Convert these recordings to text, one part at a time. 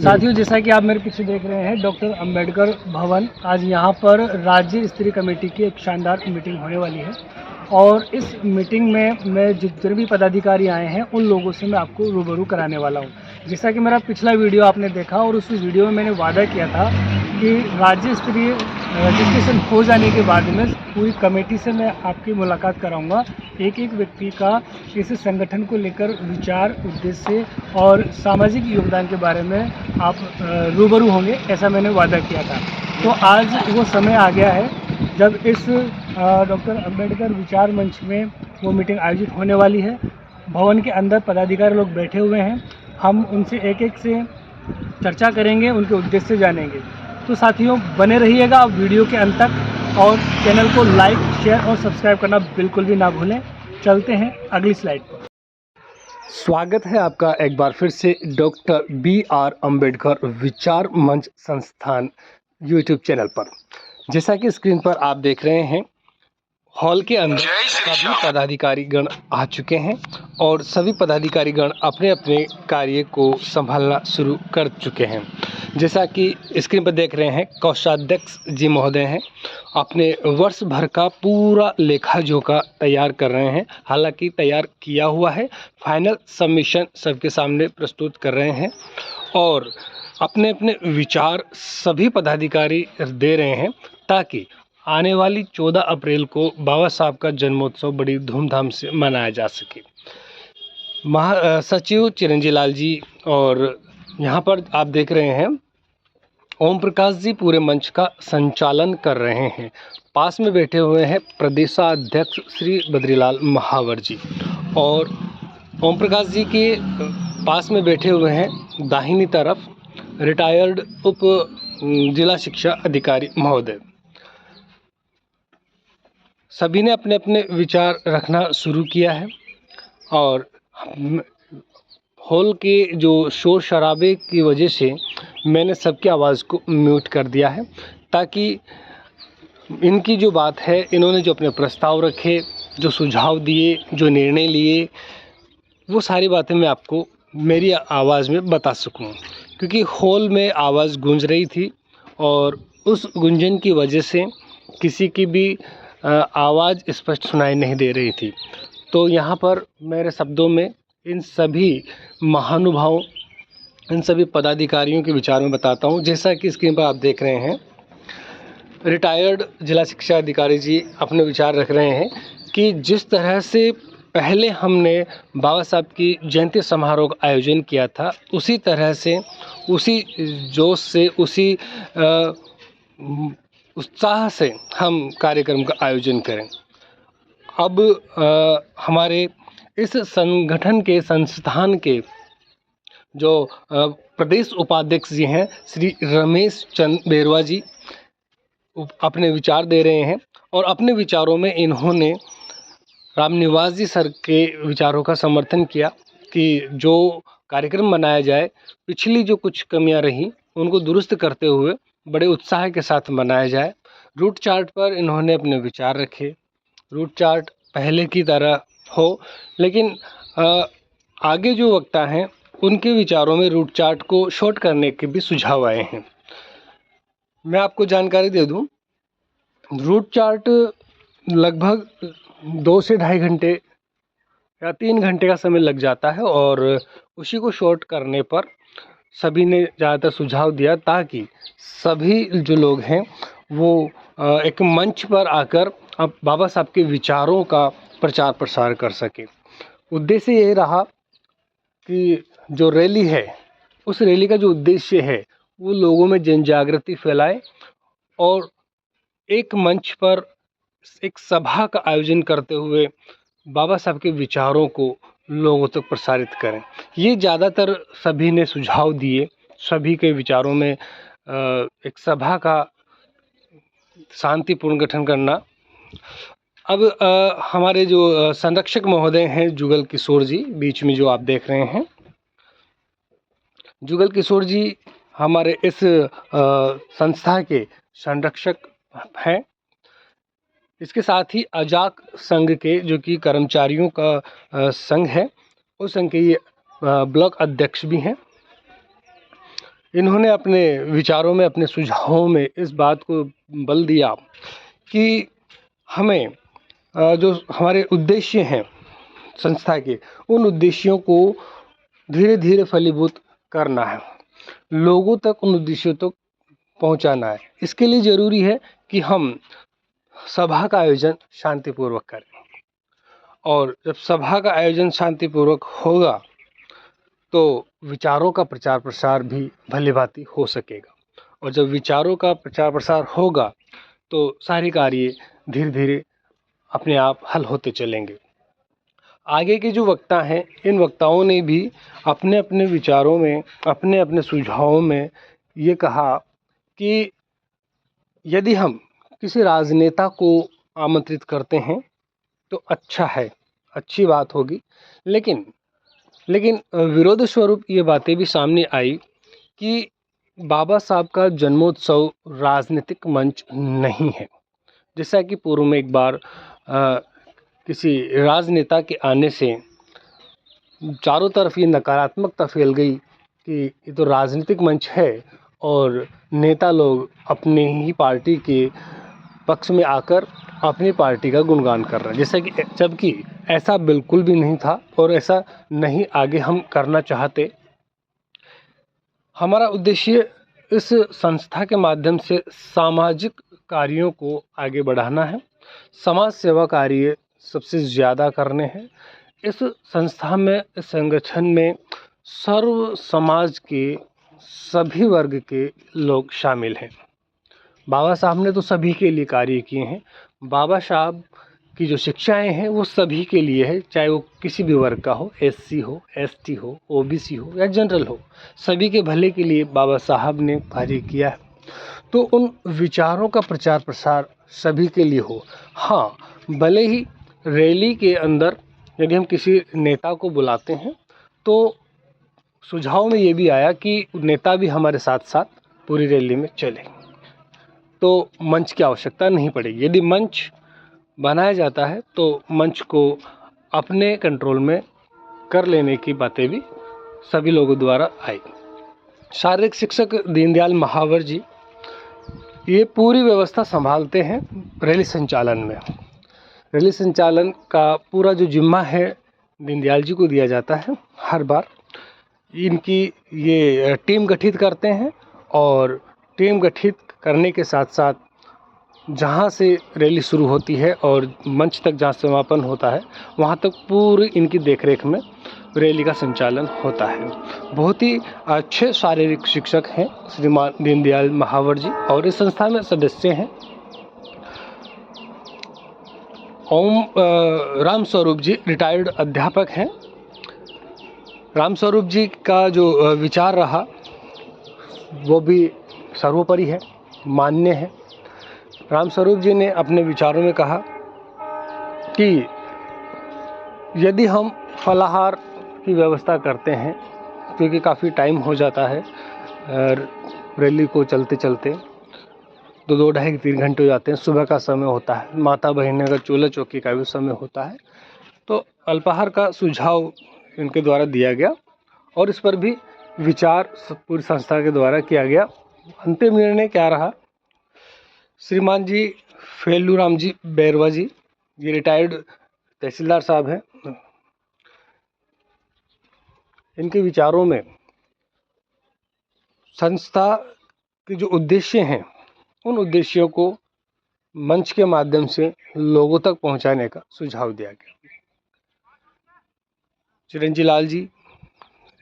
साथियों, जैसा कि आप मेरे पीछे देख रहे हैं, डॉक्टर अंबेडकर भवन, आज यहाँ पर राज्य स्तरीय कमेटी की एक शानदार मीटिंग होने वाली है। और इस मीटिंग में मैं जितने भी पदाधिकारी आए हैं उन लोगों से मैं आपको रूबरू कराने वाला हूँ। जैसा कि मेरा पिछला वीडियो आपने देखा और उस वीडियो में मैंने वादा किया था कि राज्य स्तरीय रजिस्ट्रेशन हो जाने के बाद में पूरी कमेटी से मैं आपकी मुलाकात कराऊंगा। एक एक व्यक्ति का इस संगठन को लेकर विचार, उद्देश्य और सामाजिक योगदान के बारे में आप रूबरू होंगे, ऐसा मैंने वादा किया था। तो आज वो समय आ गया है जब इस डॉक्टर अंबेडकर विचार मंच में वो मीटिंग आयोजित होने वाली है। भवन के अंदर पदाधिकारी लोग बैठे हुए हैं, हम उनसे एक एक से चर्चा करेंगे, उनके उद्देश्य जानेंगे। तो साथियों, बने रहिएगा आप वीडियो के अंत तक और चैनल को लाइक, शेयर और सब्सक्राइब करना बिल्कुल भी ना भूलें। चलते हैं अगली स्लाइड पर। स्वागत है आपका एक बार फिर से डॉक्टर BR अंबेडकर विचार मंच संस्थान यूट्यूब चैनल पर। जैसा कि स्क्रीन पर आप देख रहे हैं, हॉल के अंदर सभी पदाधिकारी गण आ चुके हैं और सभी पदाधिकारी गण अपने अपने कार्य को संभालना शुरू कर चुके हैं। जैसा कि स्क्रीन पर देख रहे हैं, कोषाध्यक्ष जी महोदय हैं, अपने वर्ष भर का पूरा लेखा जोखा तैयार कर रहे हैं। हालांकि तैयार किया हुआ है, फाइनल सबमिशन सबके सामने प्रस्तुत कर रहे हैं और अपने अपने विचार सभी पदाधिकारी दे रहे हैं ताकि आने वाली 14 अप्रैल को बाबा साहब का जन्मोत्सव बड़ी धूमधाम से मनाया जा सके। महासचिव चिरंजीव लाल जी और यहाँ पर आप देख रहे हैं ओम प्रकाश जी पूरे मंच का संचालन कर रहे हैं। पास में बैठे हुए हैं प्रदेशाध्यक्ष श्री बद्रीलाल महावर जी और ओम प्रकाश जी के पास में बैठे हुए हैं दाहिनी तरफ रिटायर्ड उप जिला शिक्षा अधिकारी महोदय। सभी ने अपने अपने विचार रखना शुरू किया है और हॉल के जो शोर शराबे की वजह से मैंने सबकी आवाज़ को म्यूट कर दिया है ताकि इनकी जो बात है, इन्होंने जो अपने प्रस्ताव रखे, जो सुझाव दिए, जो निर्णय लिए, वो सारी बातें मैं आपको मेरी आवाज़ में बता सकूं। क्योंकि हॉल में आवाज़ गूंज रही थी और उस गुंजन की वजह से किसी की भी आवाज़ स्पष्ट सुनाई नहीं दे रही थी। तो यहाँ पर मेरे शब्दों में इन सभी महानुभावों, इन सभी पदाधिकारियों के विचार में बताता हूँ। जैसा कि स्क्रीन पर आप देख रहे हैं, रिटायर्ड जिला शिक्षा अधिकारी जी अपने विचार रख रहे हैं कि जिस तरह से पहले हमने बाबा साहब की जयंती समारोह का आयोजन किया था, उसी तरह से, उसी जोश से, उसी उत्साह से हम कार्यक्रम का आयोजन करें। अब हमारे इस संगठन के, संस्थान के जो प्रदेश उपाध्यक्ष जी हैं श्री रमेश चंद बेरवा जी अपने विचार दे रहे हैं और अपने विचारों में इन्होंने रामनिवास जी सर के विचारों का समर्थन किया कि जो कार्यक्रम मनाया जाए, पिछली जो कुछ कमियां रहीं उनको दुरुस्त करते हुए बड़े उत्साह के साथ मनाया जाए। रूट चार्ट पर इन्होंने अपने विचार रखे। रूट चार्ट पहले की तरह हो, लेकिन आगे जो वक्ता हैं उनके विचारों में रूट चार्ट को शॉर्ट करने के भी सुझाव आए हैं। मैं आपको जानकारी दे दूं, रूट चार्ट लगभग 2 से ढाई घंटे या 3 घंटे का समय लग जाता है और उसी को शॉर्ट करने पर सभी ने ज़्यादातर सुझाव दिया ताकि सभी जो लोग हैं वो एक मंच पर आकर अब बाबा साहब के विचारों का प्रचार प्रसार कर सके। उद्देश्य ये रहा कि जो रैली है, उस रैली का जो उद्देश्य है वो लोगों में जन जागृति फैलाए और एक मंच पर एक सभा का आयोजन करते हुए बाबा साहब के विचारों को लोगों तक प्रसारित करें। ये ज़्यादातर सभी ने सुझाव दिए। सभी के विचारों में एक सभा का शांतिपूर्ण गठन करना। अब हमारे जो संरक्षक महोदय हैं जुगल किशोर जी, बीच में जो आप देख रहे हैं, जुगल किशोर जी हमारे इस संस्था के संरक्षक हैं। इसके साथ ही अजाक संघ के, जो कि कर्मचारियों का संघ है, उस संघ के ये ब्लॉक अध्यक्ष भी हैं। इन्होंने अपने विचारों में, अपने सुझावों में इस बात को बल दिया कि हमें जो हमारे उद्देश्य हैं संस्था के, उन उद्देश्यों को धीरे धीरे फलीभूत करना है, लोगों तक उन उद्देश्यों तक पहुंचाना है। इसके लिए ज़रूरी है कि हम सभा का आयोजन शांतिपूर्वक करें, और जब सभा का आयोजन शांतिपूर्वक होगा तो विचारों का प्रचार प्रसार भी भलीभांति हो सकेगा, और जब विचारों का प्रचार प्रसार होगा तो सारे कार्य धीरे धीरे अपने आप हल होते चलेंगे। आगे के जो वक्ता हैं, इन वक्ताओं ने भी अपने अपने विचारों में, अपने अपने सुझावों में ये कहा कि यदि हम किसी राजनेता को आमंत्रित करते हैं तो अच्छा है, अच्छी बात होगी, लेकिन विरोध स्वरूप ये बातें भी सामने आई कि बाबा साहब का जन्मोत्सव राजनीतिक मंच नहीं है। जैसा कि पूर्व में एक बार किसी राजनेता के आने से चारों तरफ ये नकारात्मकता फैल गई कि ये तो राजनीतिक मंच है और नेता लोग अपने ही पार्टी के पक्ष में आकर अपनी पार्टी का गुणगान कर रहे हैं, जैसा कि जबकि ऐसा बिल्कुल भी नहीं था और ऐसा नहीं आगे हम करना चाहते। हमारा उद्देश्य इस संस्था के माध्यम से सामाजिक कार्यों को आगे बढ़ाना है, समाज सेवा कार्य सबसे ज़्यादा करने हैं। इस संस्था में, इस संगठन में सर्व समाज के सभी वर्ग के लोग शामिल हैं। बाबा साहब ने तो सभी के लिए कार्य किए हैं। बाबा साहब की जो शिक्षाएं हैं वो सभी के लिए है, चाहे वो किसी भी वर्ग का हो, एससी हो, एसटी हो, ओबीसी हो या जनरल हो, सभी के भले के लिए बाबा साहब ने कार्य किया है। तो उन विचारों का प्रचार प्रसार सभी के लिए हो। हाँ, भले ही रैली के अंदर यदि हम किसी नेता को बुलाते हैं तो सुझाव में ये भी आया कि नेता भी हमारे साथ साथ पूरी रैली में चले, तो मंच की आवश्यकता नहीं पड़ेगी। यदि मंच बनाया जाता है तो मंच को अपने कंट्रोल में कर लेने की बातें भी सभी लोगों द्वारा आई। शारीरिक शिक्षक दीनदयाल महावर जी ये पूरी व्यवस्था संभालते हैं रैली संचालन में। रैली संचालन का पूरा जो जिम्मा है दीनदयाल जी को दिया जाता है। हर बार इनकी ये टीम गठित करते हैं और टीम गठित करने के साथ साथ जहाँ से रैली शुरू होती है और मंच तक जहाँ समापन होता है वहाँ तक पूरी इनकी देखरेख में रैली का संचालन होता है। बहुत ही अच्छे शारीरिक शिक्षक हैं श्रीमान दीनदयाल महावर जी, और इस संस्था में सदस्य हैं ओम राम स्वरूप जी, रिटायर्ड अध्यापक हैं। राम स्वरूप जी का जो विचार रहा वो भी सर्वोपरि है, मान्य है। राम स्वरूप जी ने अपने विचारों में कहा कि यदि हम फलाहार की व्यवस्था करते हैं, क्योंकि काफ़ी टाइम हो जाता है रैली को चलते चलते, तो 2 ढाई 3 घंटे हो जाते हैं, सुबह का समय होता है, माता बहनों का चूल्हा चौकी का भी समय होता है, तो अल्पाहार का सुझाव इनके द्वारा दिया गया और इस पर भी विचार पूरी संस्था के द्वारा किया गया। अंतिम निर्णय क्या रहा, श्रीमान जी फेलूराम जी बैरवा जी, ये रिटायर्ड तहसीलदार साहब हैं, इनके विचारों में संस्था के जो उद्देश्य हैं उन उद्देश्यों को मंच के माध्यम से लोगों तक पहुंचाने का सुझाव दिया गया। चिरंजी लाल जी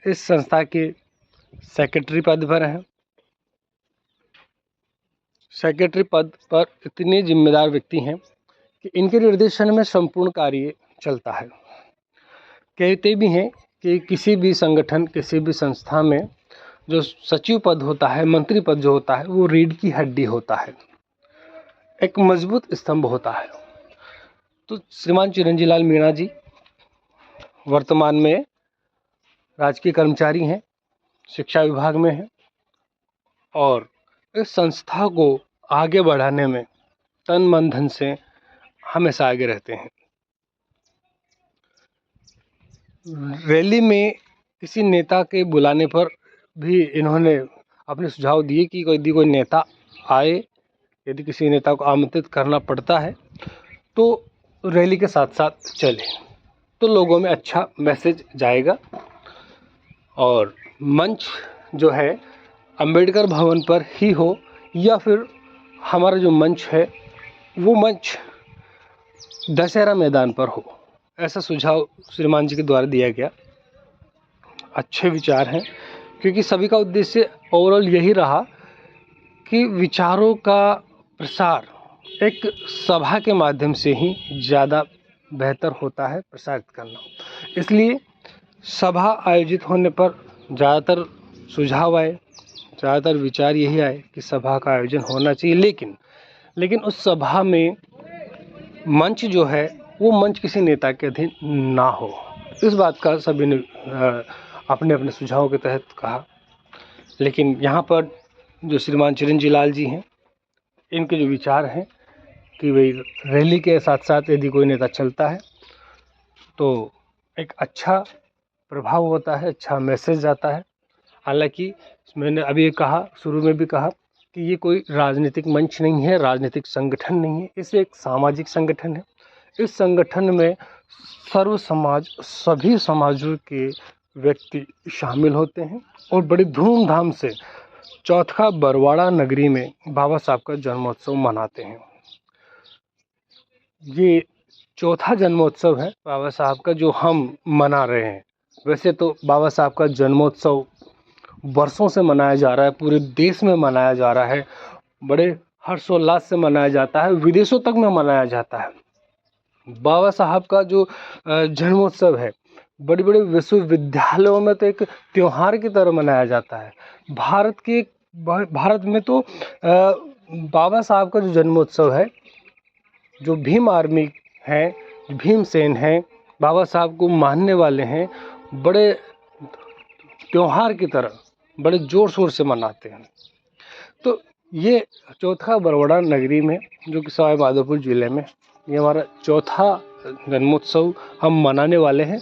इस संस्था के सेक्रेटरी पद पर हैं। सेक्रेटरी पद पर इतने जिम्मेदार व्यक्ति हैं कि इनके निर्देशन में संपूर्ण कार्य चलता है। कहते भी हैं कि किसी भी संगठन, किसी भी संस्था में जो सचिव पद होता है, मंत्री पद जो होता है, वो रीढ़ की हड्डी होता है, एक मजबूत स्तंभ होता है। तो श्रीमान चिरंजी लाल मीणा जी वर्तमान में राजकीय कर्मचारी हैं, शिक्षा विभाग में हैं और इस संस्था को आगे बढ़ाने में तन मन धन से हमेशा आगे रहते हैं। रैली में किसी नेता के बुलाने पर भी इन्होंने अपने सुझाव दिए कि यदि कोई नेता आए, यदि किसी नेता को आमंत्रित करना पड़ता है तो रैली के साथ साथ चले, तो लोगों में अच्छा मैसेज जाएगा। और मंच जो है अंबेडकर भवन पर ही हो या फिर हमारा जो मंच है वो मंच दशहरा मैदान पर हो, ऐसा सुझाव श्रीमान जी के द्वारा दिया गया। अच्छे विचार हैं, क्योंकि सभी का उद्देश्य ओवरऑल यही रहा कि विचारों का प्रसार एक सभा के माध्यम से ही ज़्यादा बेहतर होता है प्रसारित करना। इसलिए सभा आयोजित होने पर ज़्यादातर सुझाव आए, ज़्यादातर विचार यही आए कि सभा का आयोजन होना चाहिए, लेकिन उस सभा में मंच जो है वो मंच किसी नेता के अधीन ना हो। इस बात का सभी ने अपने अपने सुझावों के तहत कहा। लेकिन यहाँ पर जो श्रीमान चिरंजीव लाल जी हैं, इनके जो विचार हैं कि भाई रैली के साथ साथ यदि कोई नेता चलता है तो एक अच्छा प्रभाव होता है, अच्छा मैसेज जाता है। हालांकि मैंने अभी कहा, शुरू में भी कहा कि ये कोई राजनीतिक मंच नहीं है, राजनीतिक संगठन नहीं है, इसे एक सामाजिक संगठन है। इस संगठन में सर्व समाज, सभी समाजों के व्यक्ति शामिल होते हैं और बड़ी धूमधाम से चौथा बरवाड़ा नगरी में बाबा साहब का जन्मोत्सव मनाते हैं। ये चौथा जन्मोत्सव है बाबा साहब का जो हम मना रहे हैं। वैसे तो बाबा साहब का जन्मोत्सव वर्षों से मनाया जा रहा है, पूरे देश में मनाया जा रहा है, बड़े हर्षोल्लास से मनाया जाता है, विदेशों तक में मनाया जाता है। बाबा साहब का जो जन्मोत्सव है बड़े बड़े विश्वविद्यालयों में तो एक त्योहार की तरह मनाया जाता है। भारत में तो बाबा साहब का जो जन्मोत्सव है, जो भीम आर्मी है, भीमसेन हैं, बाबा साहब को मानने वाले हैं, बड़े त्योहार की तरह बड़े जोर शोर से मनाते हैं। तो ये चौथा बरवाड़ा नगरी में, जो कि सवाई माधोपुर ज़िले में, ये हमारा चौथा जन्मोत्सव हम मनाने वाले हैं।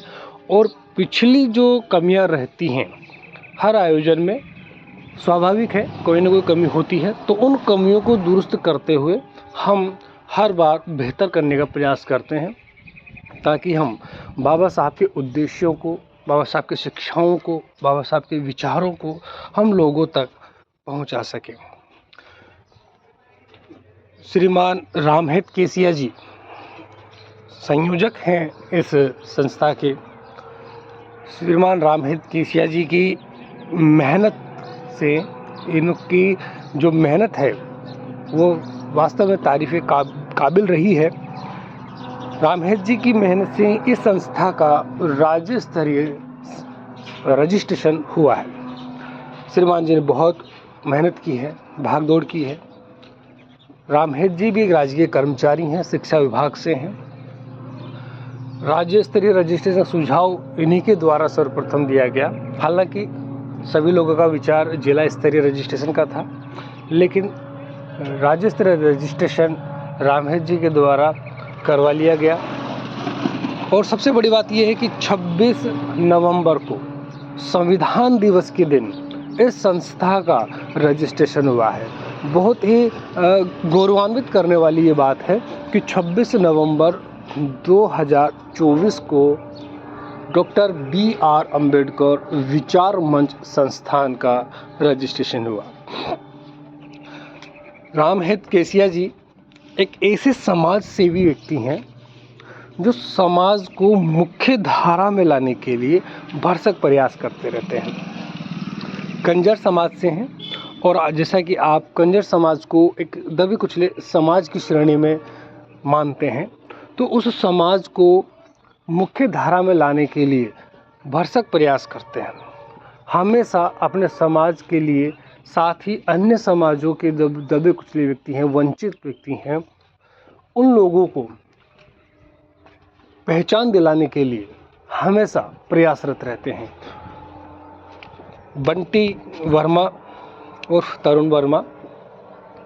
और पिछली जो कमियां रहती हैं हर आयोजन में, स्वाभाविक है कोई ना कोई कमी होती है, तो उन कमियों को दुरुस्त करते हुए हम हर बार बेहतर करने का प्रयास करते हैं, ताकि हम बाबा साहब के उद्देश्यों को, बाबा साहब की शिक्षाओं को, बाबा साहब के विचारों को हम लोगों तक पहुंचा सकें। श्रीमान रामहित केसिया जी संयोजक हैं इस संस्था के। श्रीमान रामहित केसिया जी की मेहनत से, इनकी जो मेहनत है वो वास्तव में तारीफ़ काबिल रही है। रामहित जी की मेहनत से इस संस्था का राज्य स्तरीय रजिस्ट्रेशन हुआ है। श्रीमान जी ने बहुत मेहनत की है, भागदौड़ की है। रामहित जी भी एक राजकीय कर्मचारी हैं, शिक्षा विभाग से हैं। राज्य स्तरीय रजिस्ट्रेशन सुझाव इन्हीं के द्वारा सर्वप्रथम दिया गया। हालांकि सभी लोगों का विचार जिला स्तरीय रजिस्ट्रेशन का था, लेकिन राज्य स्तरीय रजिस्ट्रेशन रामहित जी के द्वारा करवा लिया गया। और सबसे बड़ी बात यह है कि 26 नवंबर को संविधान दिवस के दिन इस संस्था का रजिस्ट्रेशन हुआ है। बहुत ही गौरवान्वित करने वाली ये बात है कि 26 नवंबर 2024 को डॉक्टर BR अम्बेडकर विचार मंच संस्थान का रजिस्ट्रेशन हुआ। रामहित केसिया जी एक ऐसे समाज सेवी व्यक्ति हैं जो समाज को मुख्य धारा में लाने के लिए भरसक प्रयास करते रहते हैं। कंजर समाज से हैं और जैसा कि आप कंजर समाज को एक दबे कुचले समाज की श्रेणी में मानते हैं, तो उस समाज को मुख्य धारा में लाने के लिए भरसक प्रयास करते हैं। हमेशा अपने समाज के लिए, साथ ही अन्य समाजों के दबे कुचले व्यक्ति हैं, वंचित व्यक्ति हैं, उन लोगों को पहचान दिलाने के लिए हमेशा प्रयासरत रहते हैं। बंटी वर्मा और तरुण वर्मा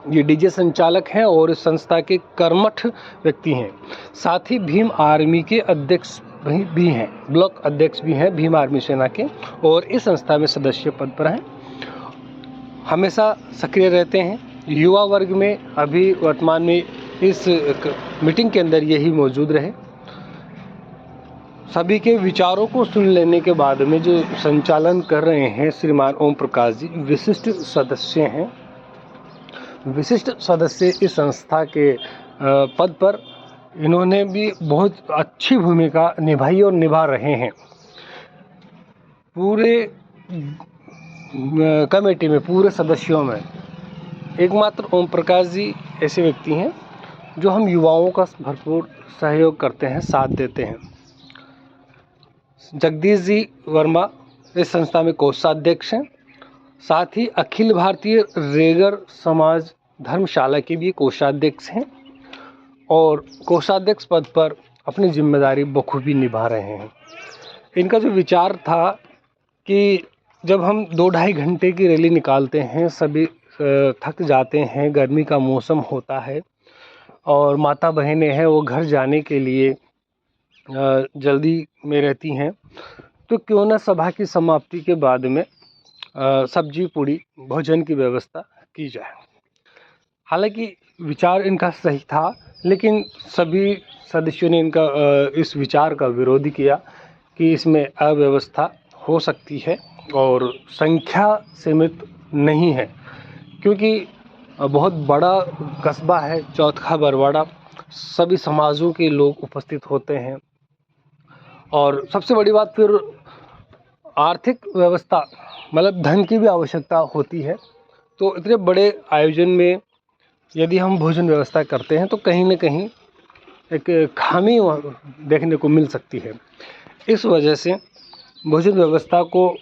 ये डीजे संचालक हैं और इस संस्था के कर्मठ व्यक्ति हैं। साथ ही भीम आर्मी के अध्यक्ष भी हैं, ब्लॉक अध्यक्ष भी हैं भीम आर्मी सेना के, और इस संस्था में सदस्य पद पर हैं। हमेशा सक्रिय रहते हैं। युवा वर्ग में अभी वर्तमान में इस मीटिंग के अंदर यही मौजूद रहे। सभी के विचारों को सुन लेने के बाद में जो संचालन कर रहे हैं श्रीमान ओम प्रकाश जी, विशिष्ट सदस्य हैं। विशिष्ट सदस्य इस संस्था के पद पर इन्होंने भी बहुत अच्छी भूमिका निभाई और निभा रहे हैं। पूरे कमेटी में, पूरे सदस्यों में एकमात्र ओम प्रकाश जी ऐसे व्यक्ति हैं जो हम युवाओं का भरपूर सहयोग करते हैं, साथ देते हैं। जगदीश जी वर्मा इस संस्था में कोषाध्यक्ष हैं। साथ ही अखिल भारतीय रेगर समाज धर्मशाला के भी कोषाध्यक्ष हैं और कोषाध्यक्ष पद पर अपनी जिम्मेदारी बखूबी निभा रहे हैं। इनका जो विचार था कि जब हम 2-2.5 घंटे की रैली निकालते हैं, सभी थक जाते हैं, गर्मी का मौसम होता है और माता बहनें हैं वो घर जाने के लिए जल्दी में रहती हैं, तो क्यों न सभा की समाप्ति के बाद में सब्जी पूड़ी भोजन की व्यवस्था की जाए। हालांकि विचार इनका सही था, लेकिन सभी सदस्यों ने इनका इस विचार का विरोध किया कि इसमें अव्यवस्था हो सकती है और संख्या सीमित नहीं है, क्योंकि बहुत बड़ा कस्बा है चौथा बरवाड़ा, सभी समाजों के लोग उपस्थित होते हैं और सबसे बड़ी बात फिर आर्थिक व्यवस्था, मतलब धन की भी आवश्यकता होती है। तो इतने बड़े आयोजन में यदि हम भोजन व्यवस्था करते हैं तो कहीं न कहीं एक खामी देखने को मिल सकती है। इस वजह से भोजन व्यवस्था को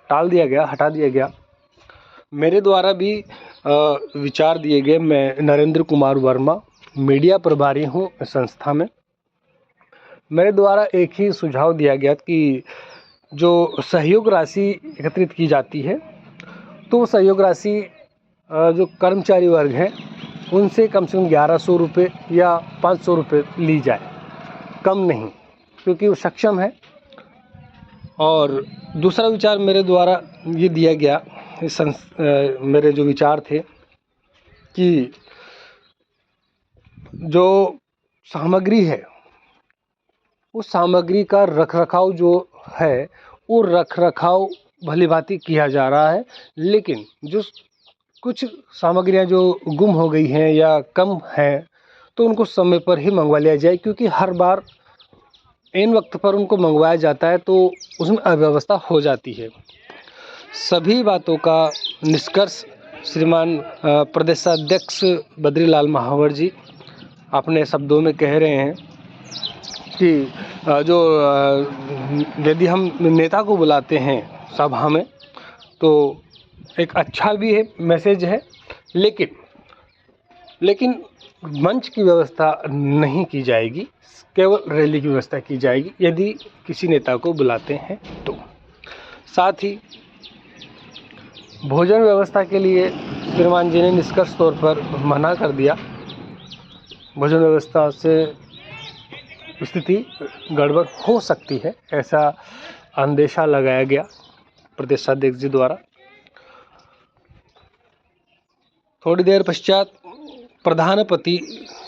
टाल दिया गया, हटा दिया गया। मेरे द्वारा भी विचार दिए गए। मैं नरेंद्र कुमार वर्मा मीडिया प्रभारी हूँ संस्था में। मेरे द्वारा एक ही सुझाव दिया गया कि जो सहयोग राशि एकत्रित की जाती है, तो वो सहयोग राशि जो कर्मचारी वर्ग हैं उनसे कम से कम 1100 रुपये या 500 रुपये ली जाए, कम नहीं, क्योंकि वो सक्षम है। और दूसरा विचार मेरे द्वारा ये दिया गया, मेरे जो विचार थे कि जो सामग्री है उस सामग्री का रखरखाव जो है वो रखरखाव भलीभांति किया जा रहा है, लेकिन जो कुछ सामग्रियां जो गुम हो गई हैं या कम हैं तो उनको समय पर ही मंगवा लिया जाए, क्योंकि हर बार ऐन वक्त पर उनको मंगवाया जाता है तो उसमें अव्यवस्था हो जाती है। सभी बातों का निष्कर्ष श्रीमान प्रदेशाध्यक्ष बद्रीलाल महावर जी अपने शब्दों में कह रहे हैं कि जो यदि हम नेता को बुलाते हैं सभा में तो एक अच्छा भी है, मैसेज है, लेकिन मंच की व्यवस्था नहीं की जाएगी, केवल रैली की व्यवस्था की जाएगी यदि किसी नेता को बुलाते हैं तो। साथ ही भोजन व्यवस्था के लिए श्रीमान जी ने निष्कर्ष तौर पर मना कर दिया। भोजन व्यवस्था से स्थिति गड़बड़ हो सकती है, ऐसा अंदेशा लगाया गया प्रदेशाध्यक्ष जी द्वारा। थोड़ी देर पश्चात प्रधानपति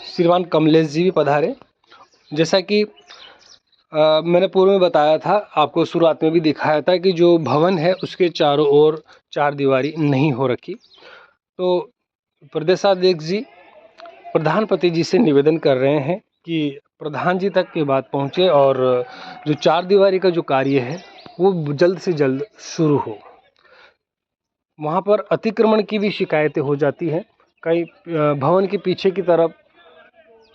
श्रीमान कमलेश जी भी पधारे। जैसा कि मैंने पूर्व में बताया था, आपको शुरुआत में भी दिखाया था कि जो भवन है उसके चारों ओर चार दीवारी नहीं हो रखी, तो प्रदेशाध्यक्ष जी प्रधानपति जी से निवेदन कर रहे हैं कि प्रधान जी तक की बात पहुंचे और जो चार दीवारी का जो कार्य है वो जल्द से जल्द शुरू हो। वहाँ पर अतिक्रमण की भी शिकायतें हो जाती हैं। कई भवन के पीछे की तरफ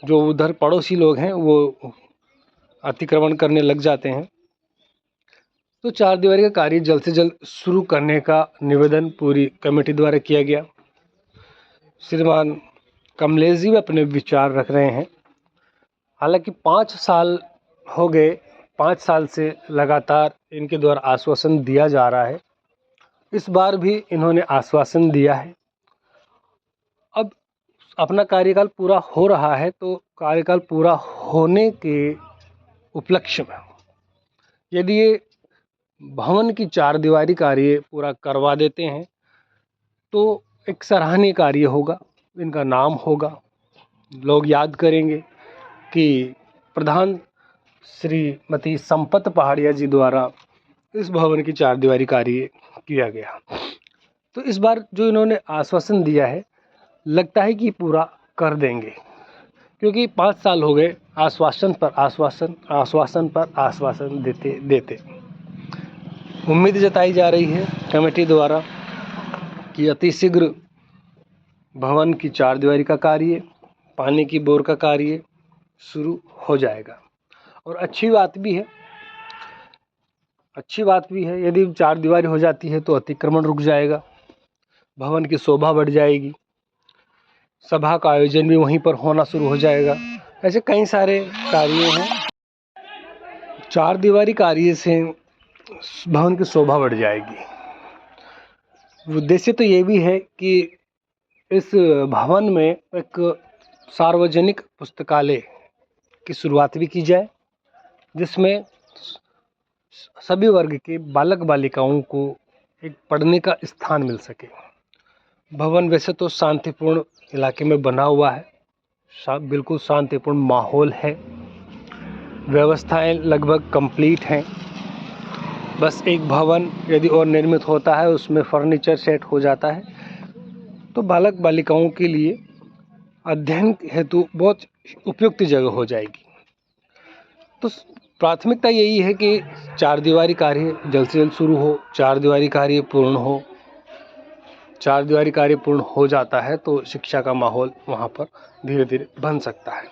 जो उधर पड़ोसी लोग हैं वो अतिक्रमण करने लग जाते हैं। तो चार दीवारी का कार्य जल्द से जल्द शुरू करने का निवेदन पूरी कमेटी द्वारा किया गया। श्रीमान कमलेश जी भी अपने विचार रख रहे हैं। हालांकि 5 साल हो गए, 5 साल से लगातार इनके द्वारा आश्वासन दिया जा रहा है। इस बार भी इन्होंने आश्वासन दिया है। अब अपना कार्यकाल पूरा हो रहा है, तो कार्यकाल पूरा होने के उपलक्ष्य में यदि ये भवन की चार दीवारी कार्य पूरा करवा देते हैं तो एक सराहनीय कार्य होगा, इनका नाम होगा, लोग याद करेंगे कि प्रधान श्रीमती संपत पहाड़िया जी द्वारा इस भवन की चारदीवारी कार्य किया गया। तो इस बार जो इन्होंने आश्वासन दिया है, लगता है कि पूरा कर देंगे, क्योंकि 5 साल हो गए आश्वासन पर आश्वासन, आश्वासन पर आश्वासन देते देते। उम्मीद जताई जा रही है कमेटी द्वारा कि अतिशीघ्र भवन की चारदीवारी का कार्य, पानी की बोर का कार्य शुरू हो जाएगा। और अच्छी बात भी है, यदि चारदीवारी हो जाती है तो अतिक्रमण रुक जाएगा, भवन की शोभा बढ़ जाएगी, सभा का आयोजन भी वहीं पर होना शुरू हो जाएगा। ऐसे कई सारे कार्य हैं। चारदीवारी कार्य से भवन की शोभा बढ़ जाएगी। उद्देश्य तो ये भी है कि इस भवन में एक सार्वजनिक पुस्तकालय की शुरुआत भी की जाए, जिसमें सभी वर्ग के बालक बालिकाओं को एक पढ़ने का स्थान मिल सके। भवन वैसे तो शांतिपूर्ण इलाके में बना हुआ है, बिल्कुल शांतिपूर्ण माहौल है, व्यवस्थाएं लगभग कंप्लीट हैं। बस एक भवन यदि और निर्मित होता है, उसमें फर्नीचर सेट हो जाता है, तो बालक बालिकाओं के लिए अध्ययन हेतु बहुत उपयुक्त जगह हो जाएगी। तो प्राथमिकता यही है कि चारदीवारी कार्य जल्द से जल्द शुरू हो, चारदीवारी कार्य पूर्ण हो। चारदीवारी कार्य पूर्ण हो जाता है तो शिक्षा का माहौल वहाँ पर धीरे धीरे बन सकता है।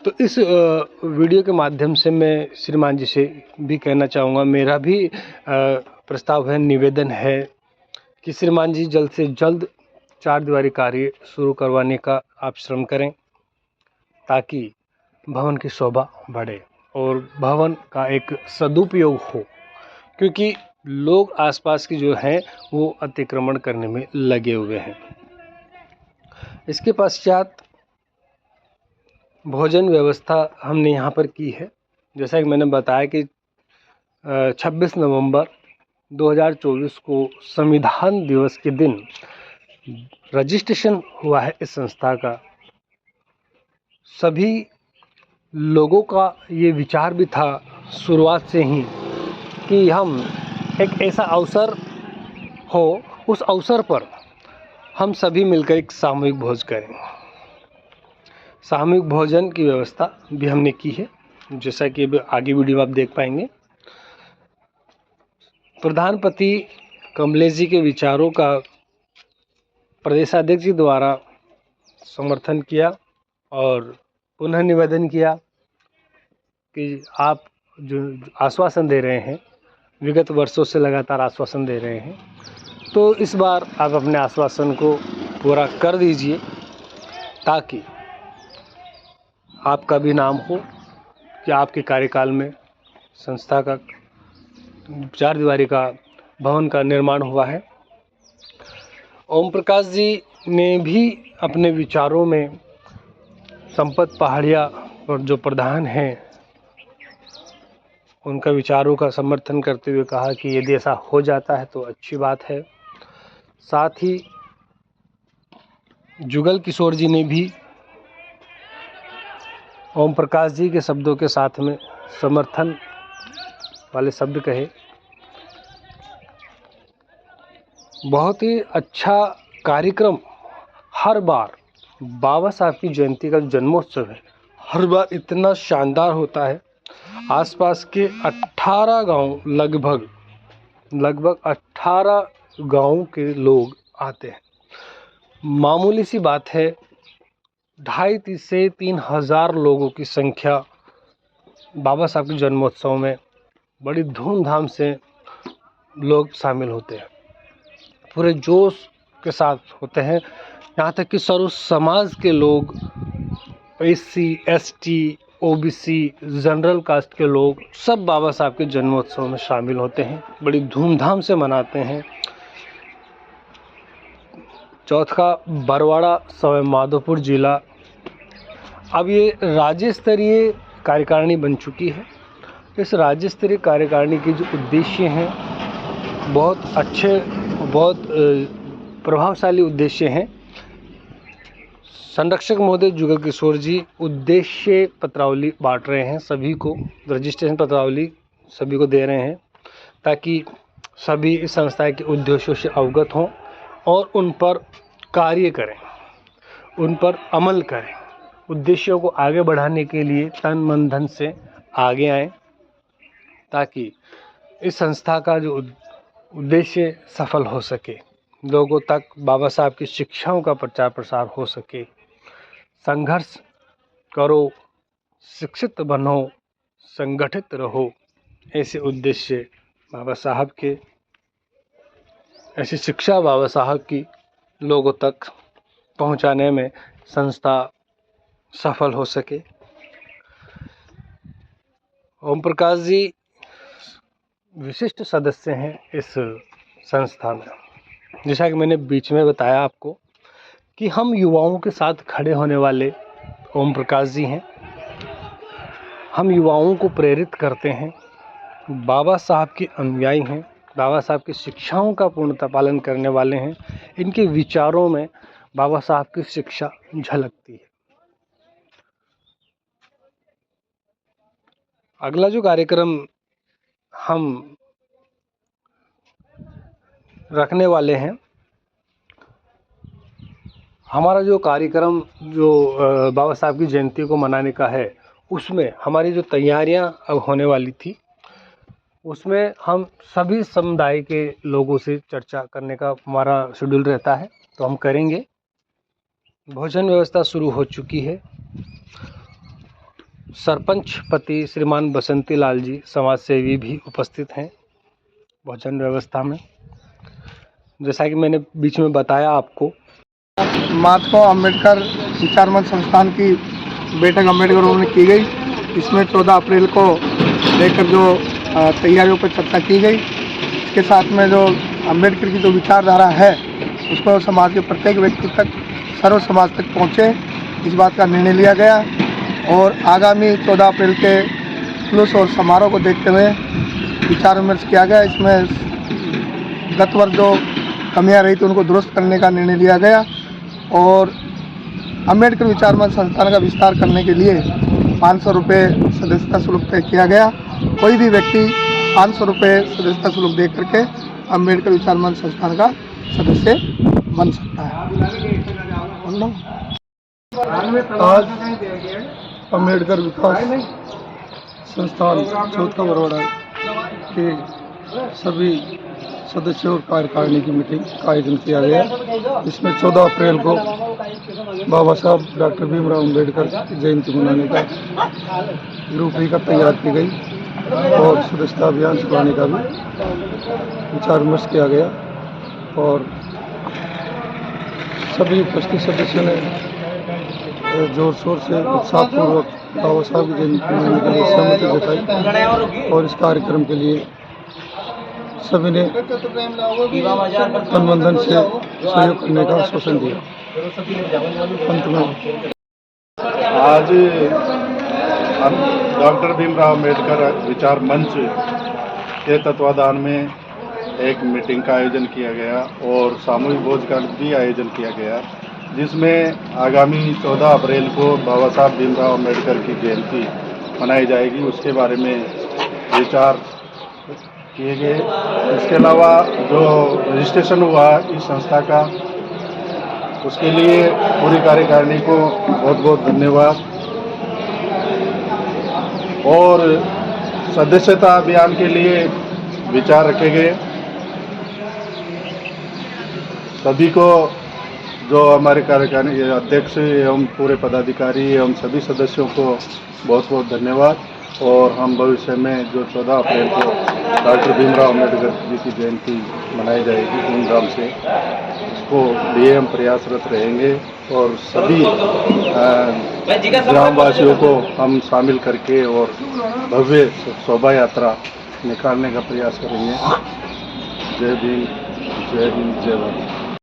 तो इस वीडियो के माध्यम से मैं श्रीमान जी से भी कहना चाहूँगा, मेरा भी प्रस्ताव है, निवेदन है कि श्रीमान जी जल्द से जल्द चारदीवारी कार्य शुरू करवाने का आप श्रम करें, ताकि भवन की शोभा बढ़े और भवन का एक सदुपयोग हो, क्योंकि लोग आसपास की जो हैं वो अतिक्रमण करने में लगे हुए हैं। इसके पश्चात भोजन व्यवस्था हमने यहाँ पर की है। जैसा कि मैंने बताया कि 26 नवंबर 2024 को संविधान दिवस के दिन रजिस्ट्रेशन हुआ है इस संस्था का। सभी लोगों का ये विचार भी था शुरुआत से ही कि हम एक ऐसा अवसर हो, उस अवसर पर हम सभी मिलकर एक सामूहिक भोज करें। सामूहिक भोजन की व्यवस्था भी हमने की है, जैसा कि आगे वीडियो आप देख पाएंगे। प्रधानपति कमलेश जी के विचारों का प्रदेशाध्यक्ष जी द्वारा समर्थन किया और पुनः निवेदन किया कि आप जो आश्वासन दे रहे हैं, विगत वर्षों से लगातार आश्वासन दे रहे हैं, तो इस बार आप अपने आश्वासन को पूरा कर दीजिए, ताकि आपका भी नाम हो कि आपके कार्यकाल में संस्था का चारदीवारी का भवन का निर्माण हुआ है। ओम प्रकाश जी ने भी अपने विचारों में संपत पहाड़िया और जो प्रधान हैं उनका विचारों का समर्थन करते हुए कहा कि यदि ऐसा हो जाता है तो अच्छी बात है। साथ ही जुगल किशोर जी ने भी ओम प्रकाश जी के शब्दों के साथ में समर्थन वाले शब्द कहे। बहुत ही अच्छा कार्यक्रम, हर बार बाबा साहब की जयंती का जन्मोत्सव है, हर बार इतना शानदार होता है। आसपास के 18 गांव, लगभग 18 गांव के लोग आते हैं। मामूली सी बात है, 2,500 से 3,000 लोगों की संख्या बाबा साहब के जन्मोत्सव में बड़ी धूमधाम से लोग शामिल होते हैं, पूरे जोश के साथ होते हैं। यहाँ तक कि सर्व समाज के लोग, SC, ST, OBC, general caste के लोग सब बाबा साहब के जन्मोत्सव में शामिल होते हैं, बड़ी धूमधाम से मनाते हैं। चौथा बरवाड़ा सवाई माधोपुर जिला अब ये राज्य स्तरीय कार्यकारिणी बन चुकी है। इस राज्य स्तरीय कार्यकारिणी के जो उद्देश्य हैं बहुत अच्छे, बहुत प्रभावशाली उद्देश्य हैं। संरक्षक महोदय जुगल किशोर जी उद्देश्य पत्रावली बांट रहे हैं, सभी को रजिस्ट्रेशन पत्रावली सभी को दे रहे हैं ताकि सभी इस संस्था के उद्देश्यों से अवगत हों और उन पर कार्य करें, उन पर अमल करें, उद्देश्यों को आगे बढ़ाने के लिए तन मन धन से आगे आएं ताकि इस संस्था का जो उद्देश्य सफल हो सके, लोगों तक बाबा साहब की शिक्षाओं का प्रचार प्रसार हो सके। संघर्ष करो, शिक्षित बनो, संगठित रहो, ऐसे उद्देश्य बाबा साहब के, ऐसी शिक्षा बाबा साहब की लोगों तक पहुंचाने में संस्था सफल हो सके। ओम प्रकाश जी विशिष्ट सदस्य हैं इस संस्था में। जैसा कि मैंने बीच में बताया आपको कि हम युवाओं के साथ खड़े होने वाले ओम प्रकाश जी हैं। हम युवाओं को प्रेरित करते हैं, बाबा साहब के अनुयायी हैं, बाबा साहब की शिक्षाओं का पूर्णतः पालन करने वाले हैं। इनके विचारों में बाबा साहब की शिक्षा झलकती है। अगला जो कार्यक्रम हम रखने वाले हैं, हमारा जो कार्यक्रम जो बाबा साहब की जयंती को मनाने का है, उसमें हमारी जो तैयारियां अब होने वाली थी, उसमें हम सभी समुदाय के लोगों से चर्चा करने का हमारा शेड्यूल रहता है, तो हम करेंगे। भोजन व्यवस्था शुरू हो चुकी है। सरपंच पति श्रीमान बसंती लाल जी समाज सेवी भी उपस्थित हैं भोजन व्यवस्था में। जैसा कि मैंने बीच में बताया आपको, महात्मा अम्बेडकर विचार मंच संस्थान की बैठक अम्बेडकर भवन में की गई। इसमें 14 अप्रैल को लेकर जो तैयारियों पर चर्चा की गई। इसके साथ में जो अम्बेडकर की जो विचारधारा है उसको समाज के प्रत्येक व्यक्ति तक, सर्व समाज तक पहुँचे, इस बात का निर्णय लिया गया। और आगामी 14 अप्रैल के जुलूस और समारोह को देखते हुए विचार विमर्श किया गया। इसमें गत वर्ष जो कमियां रही थी उनको दुरुस्त करने का निर्णय लिया गया और अम्बेडकर विचार मंच संस्थान का विस्तार करने के लिए 500 रुपये सदस्यता शुल्क तय किया गया। कोई भी व्यक्ति 500 रुपये सदस्यता शुल्क दे करके अम्बेडकर विचार मंच संस्थान का सदस्य बन सकता है। आज अम्बेडकर विकास संस्थान चौथा बरवाड़ा के सभी सदस्यों और कार्यकारिणी की मीटिंग का आयोजन किया गया। इसमें 14 अप्रैल को बाबा साहब डॉक्टर भीमराव अम्बेडकर की जयंती मनाने का रूपरेखा तैयार की गई और सदस्यता अभियान चलाने का भी विचार विमर्श किया गया और सभी उपस्थित सदस्यों ने जोर शोर से उत्साहपूर्वक बाबा साहब की जयंती मनाने के लिए सहमति जताई और इस कार्यक्रम के लिए सभी ने तन मन धन से सहयोग करने का आश्वासन दिया। अंत में आज डॉक्टर भीमराव अम्बेडकर विचार मंच के तत्वाधान में एक मीटिंग का आयोजन किया गया और सामूहिक भोज का भी आयोजन किया गया, जिसमें आगामी 14 अप्रैल को बाबा साहब भीमराव अम्बेडकर की जयंती मनाई जाएगी, उसके बारे में विचार किए गए। इसके अलावा जो रजिस्ट्रेशन हुआ इस संस्था का, उसके लिए पूरी कार्यकारिणी को बहुत बहुत धन्यवाद। और सदस्यता अभियान के लिए विचार रखे गए। सभी को, जो हमारे कार्यकारिणी अध्यक्ष एवं पूरे पदाधिकारी एवं सभी सदस्यों को बहुत बहुत धन्यवाद। और हम भविष्य में जो 14 अप्रैल को डॉक्टर भीमराव अम्बेडकर जी की जयंती मनाई जाएगी धूमधाम से, उसको लिए हम प्रयासरत रहेंगे और सभी ग्रामवासियों को हम शामिल करके और भव्य शोभा यात्रा निकालने का प्रयास करेंगे। जय भीम, जय हिंद, जय भारत।